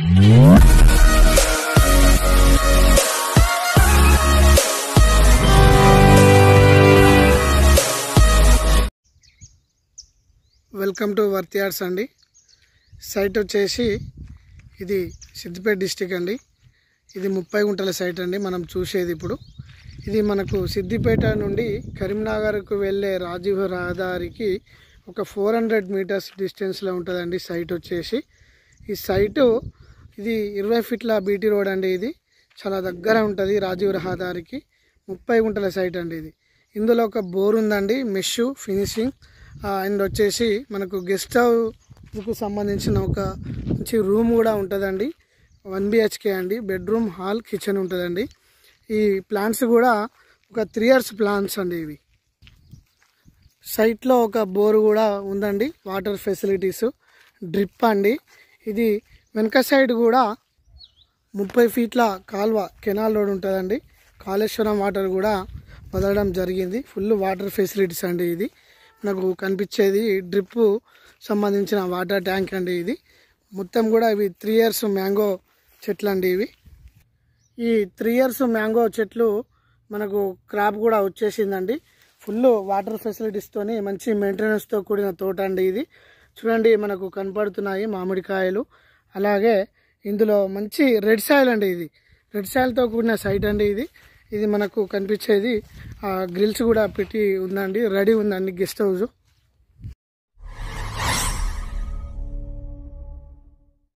Welcome to worth yards అండి. Site వచ్చేసి ఇది సిద్దిపేట డిస్టిక్ అండి. ఇది 30 గుంటల సైట్ అండి మనం చూసేది. ఇప్పుడు ఇది మనకు సిద్దిపేట నుండి కరీంనగర్కు వెళ్ళే రాజీవ్ రహదారికి ఒక 400 మీటర్స్ డిస్టెన్స్లో ఉంటుందండి సైట్ వచ్చేసి. ఈ సైటు ఇది 20 ఫీట్ల బీటీ రోడ్ అండి. ఇది చాలా దగ్గర ఉంటుంది రాజీవ్ రహదారికి. 30 గుంటల సైట్ అండి ఇది. ఇందులో ఒక బోర్ ఉందండి, మెష్ ఫినిషింగ్ అండ్ వచ్చేసి మనకు గెస్ట్ హౌస్కు సంబంధించిన ఒక మంచి రూమ్ కూడా ఉంటుందండి. 1 BHK అండి. బెడ్రూమ్, హాల్, కిచెన్ ఉంటుందండి. ఈ ప్లాంట్స్ కూడా ఒక 3 years ప్లాంట్స్ అండి ఇవి. సైట్లో ఒక బోర్ కూడా ఉందండి, వాటర్ ఫెసిలిటీస్, డ్రిప్ అండి. ఇది వెనక సైడ్ కూడా 30 ఫీట్ల కాల్వ కెనాల్ రోడ్ ఉంటుందండి. కాళేశ్వరం వాటర్ కూడా వదలడం జరిగింది. ఫుల్ వాటర్ ఫెసిలిటీస్ అండి. ఇది మనకు కనిపించేది డ్రిప్ సంబంధించిన వాటర్ ట్యాంక్ అండి. ఇది మొత్తం కూడా ఇవి 3 years మ్యాంగో చెట్లు అండి. ఇవి ఈ 3 years మ్యాంగో చెట్లు మనకు క్రాప్ కూడా వచ్చేసిందండి. ఫుల్ వాటర్ ఫెసిలిటీస్తోని మంచి మెయింటెనెన్స్తో కూడిన తోట అండి. ఇది చూడండి మనకు కనపడుతున్నాయి మామిడికాయలు. అలాగే ఇందులో మంచి రెడ్ సాయిల్ అండి. ఇది రెడ్ సాయిల్తో కూడిన సైట్ అండి. ఇది మనకు కనిపించేది గ్రిల్స్ కూడా పెట్టి ఉందండి. రెడీ ఉందండి గెస్ట్ హౌస్.